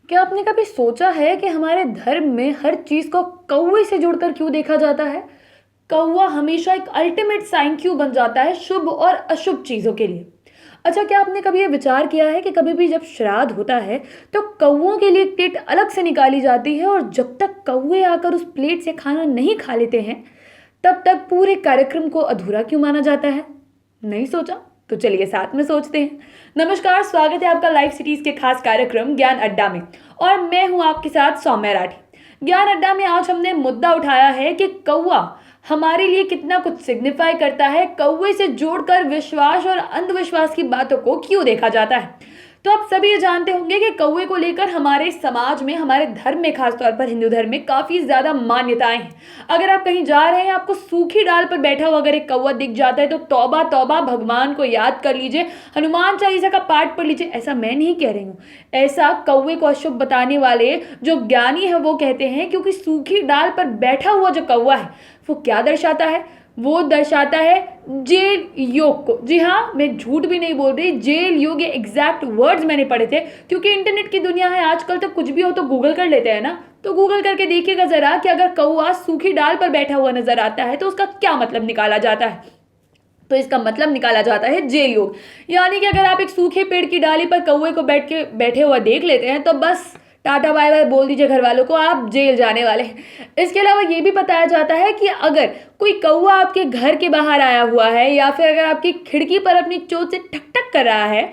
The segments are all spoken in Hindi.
क्या आपने कभी सोचा है कि हमारे धर्म में हर चीज़ को कौवे से जुड़कर क्यों देखा जाता है? कौवा हमेशा एक अल्टीमेट साइन क्यों बन जाता है शुभ और अशुभ चीज़ों के लिए? अच्छा, क्या आपने कभी ये विचार किया है कि कभी भी जब श्राद्ध होता है तो कौवों के लिए एक प्लेट अलग से निकाली जाती है और जब तक कौवे आकर उस प्लेट से खाना नहीं खा लेते हैं तब तक पूरे कार्यक्रम को अधूरा क्यों माना जाता है? नहीं सोचा? तो चलिए साथ में सोचते हैं। नमस्कार, स्वागत है आपका लाइव सिटीज के खास कार्यक्रम ज्ञान अड्डा में और मैं हूं आपके साथ सौम्या राठी। ज्ञान अड्डा में आज हमने मुद्दा उठाया है कि कौवा हमारे लिए कितना कुछ सिग्निफाई करता है, कौवे से जोड़कर विश्वास और अंधविश्वास की बातों को क्यों देखा जाता है। तो आप सभी ये जानते होंगे कि कौवे को लेकर हमारे समाज में, हमारे धर्म में, खासतौर पर हिंदू धर्म में काफी ज्यादा मान्यताएं हैं। अगर आप कहीं जा रहे हैं, आपको सूखी डाल पर बैठा हुआ अगर एक कौवा दिख जाता है तो तौबा तौबा, भगवान को याद कर लीजिए, हनुमान चालीसा का पाठ पढ़ लीजिए। ऐसा मैं नहीं कह रही हूँ, ऐसा कौवे को अशुभ बताने वाले जो ज्ञानी है वो कहते हैं, क्योंकि सूखी डाल पर बैठा हुआ जो कौवा है वो क्या दर्शाता है? वो दर्शाता है जेल योग को। जी हाँ, मैं झूठ भी नहीं बोल रही, जेल योग, ये एग्जैक्ट वर्ड्स मैंने पढ़े थे। क्योंकि इंटरनेट की दुनिया है आजकल, तो कुछ भी हो तो गूगल कर लेते हैं ना। तो गूगल करके देखिएगा जरा कि अगर कौवा सूखी डाल पर बैठा हुआ नजर आता है तो उसका क्या मतलब निकाला जाता है। तो इसका मतलब निकाला जाता है जेल योग। यानी कि अगर आप एक सूखे पेड़ की डाली पर कौवे को बैठे हुआ देख लेते हैं तो बस टाटा बाय बाय बोल दीजिए घर वालों को, आप जेल जाने वाले हैं। इसके अलावा ये भी बताया जाता है कि अगर कोई कौवा आपके घर के बाहर आया हुआ है या फिर अगर आपकी खिड़की पर अपनी चोंच से ठक ठक कर रहा है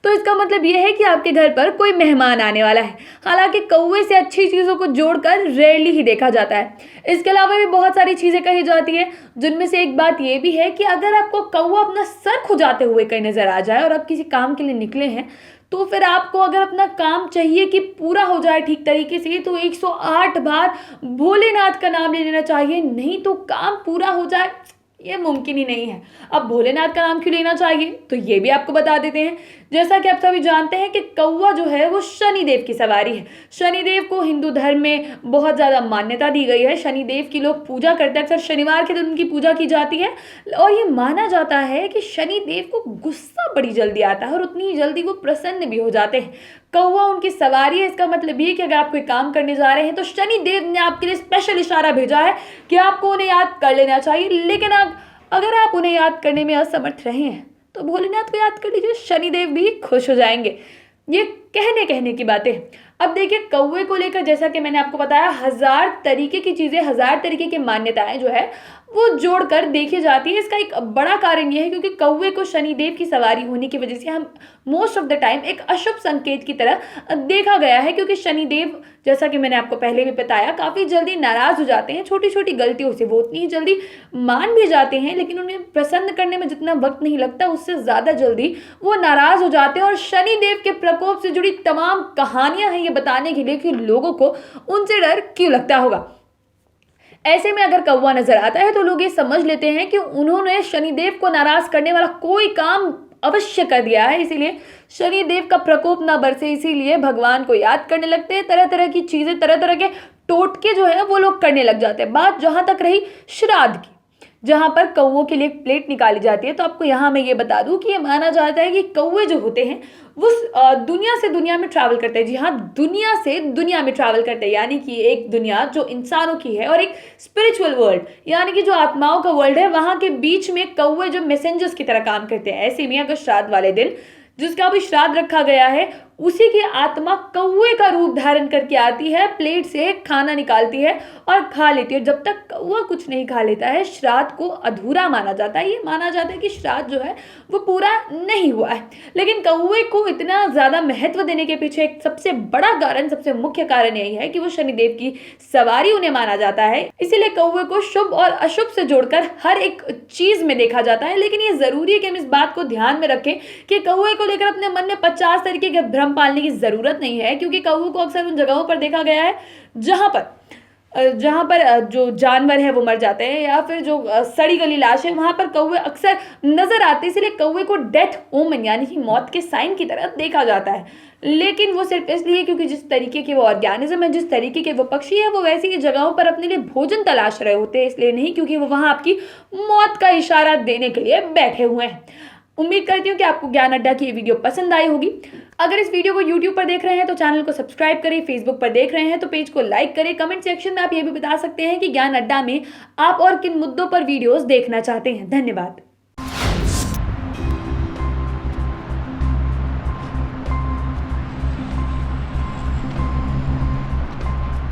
तो इसका मतलब यह है कि आपके घर पर कोई मेहमान आने वाला है। हालांकि कौवे से अच्छी चीज़ों को जोड़कर रेयरली ही देखा जाता है। इसके अलावा भी बहुत सारी चीज़ें कही जाती है, जिनमें से एक बात यह भी है कि अगर आपको कौवा अपना सर खुजाते हुए कहीं नजर आ जाए और आप किसी काम के लिए निकले हैं तो फिर आपको अगर अपना काम चाहिए कि पूरा हो जाए ठीक तरीके से तो 108 बार भोलेनाथ का नाम ले लेना चाहिए, नहीं तो काम पूरा हो जाए ये मुमकिन ही नहीं है। अब भोलेनाथ का नाम क्यों लेना चाहिए तो ये भी आपको बता देते हैं। जैसा कि आप सभी जानते हैं कि कौवा जो है वो शनिदेव की सवारी है। शनिदेव को हिंदू धर्म में बहुत ज़्यादा मान्यता दी गई है। शनिदेव की लोग पूजा करते हैं, अक्सर शनिवार के दिन उनकी पूजा की जाती है और ये माना जाता है कि शनिदेव को गुस्सा बड़ी जल्दी आता है और उतनी ही जल्दी वो प्रसन्न भी हो जाते हैं। कौवा उनकी सवारी है। इसका मतलब ये कि अगर आप कोई काम करने जा रहे हैं तो शनिदेव ने आपके लिए स्पेशल इशारा भेजा है कि आपको उन्हें याद कर लेना चाहिए। लेकिन अगर आप उन्हें याद करने में असमर्थ रहे हैं तो भोलेनाथ को याद कर लीजिए, शनिदेव भी खुश हो जाएंगे। ये कहने की बातें। अब देखिए, कौवे को लेकर जैसा कि मैंने आपको बताया, 1000 तरीके की चीज़ें, 1000 तरीके की मान्यताएं जो है वो जोड़कर देखी जाती है। इसका एक बड़ा कारण यह है क्योंकि कौवे को शनिदेव की सवारी होने की वजह से हम मोस्ट ऑफ द टाइम एक अशुभ संकेत की तरह देखा गया है। क्योंकि शनिदेव, जैसा कि मैंने आपको पहले भी बताया, काफ़ी जल्दी नाराज़ हो जाते हैं छोटी छोटी गलतियों से। वो उतनी ही जल्दी मान भी जाते हैं, लेकिन उन्हें प्रसन्न करने में जितना वक्त नहीं लगता उससे ज़्यादा जल्दी वो नाराज़ हो जाते हैं। और शनिदेव के प्रकोप से जुड़ी तमाम कहानियां हैं ये बताने के लिए कि लोगों को उनसे डर क्यों लगता होगा। ऐसे में अगर कौवा नजर आता है तो लोग ये समझ लेते हैं कि उन्होंने शनिदेव को नाराज करने वाला कोई काम अवश्य कर दिया है, इसीलिए शनिदेव का प्रकोप ना बरसे, इसीलिए भगवान को याद करने लगते हैं। तरह तरह की चीजें, तरह तरह के टोटके जो है वो लोग करने लग जाते हैं। बात जहां तक रही श्राद्ध की, जहां पर कौवों के लिए एक प्लेट निकाली जाती है, तो आपको यहाँ मैं ये बता दूं कि ये माना जाता है कि कौवे जो होते हैं वो दुनिया से दुनिया में ट्रैवल करते हैं। जी हाँ, दुनिया से दुनिया में ट्रैवल करते हैं। यानी कि एक दुनिया जो इंसानों की है और एक स्पिरिचुअल वर्ल्ड, यानी कि जो आत्माओं का वर्ल्ड है, वहां के बीच में कौवे जो मैसेंजर्स की तरह काम करते हैं। ऐसे में अगर श्राद्ध वाले दिन जिसका भी श्राद्ध रखा गया है, उसी की आत्मा कौवे का रूप धारण करके आती है, प्लेट से खाना निकालती है और खा लेती है। जब तक कौवा कुछ नहीं खा लेता है श्राद्ध को अधूरा माना जाता है। ये माना जाता है कि श्राद्ध जो है वो पूरा नहीं हुआ है। लेकिन कौवे को इतना ज़्यादा महत्व देने के पीछे एक सबसे बड़ा कारण, सबसे मुख्य कारण यही है कि वो शनिदेव की सवारी उन्हें माना जाता है। इसीलिए कौवे को शुभ और अशुभ से जोड़कर हर एक चीज़ में देखा जाता है। लेकिन ये ज़रूरी है कि हम इस बात को ध्यान में रखें कि कौवे को लेकर अपने मन में 50 तरीके के भ्रम पालने की जरूरत नहीं है। क्योंकि कौवे को अक्सर उन जगहों पर देखा गया है जहां पर जो जानवर है वो मर जाते हैं या फिर जो सड़ी गली लाश है वहां पर कौवे अक्सर नजर आते हैं। इसलिए कौवे को डेथ ओमन यानी कि मौत के साइन की तरह देखा जाता है। लेकिन वो सिर्फ इसलिए क्योंकि जिस तरीके के वो ऑर्गेनिज्म है, जिस तरीके के वो पक्षी है, वो वैसी ही जगहों पर अपने लिए भोजन तलाश रहे होते हैं। इसलिए नहीं क्योंकि वो वहां आपकी मौत का इशारा देने के लिए बैठे हुए हैं। उम्मीद करती हूँ कि आपको ज्ञान अड्डा की ये वीडियो पसंद आई होगी। अगर इस वीडियो को यूट्यूब पर देख रहे हैं तो चैनल को सब्सक्राइब करें, फेसबुक पर देख रहे हैं तो पेज को लाइक करें। कमेंट सेक्शन में आप ये भी बता सकते हैं कि ज्ञान अड्डा में आप और किन मुद्दों पर वीडियोस देखना चाहते हैं। धन्यवाद।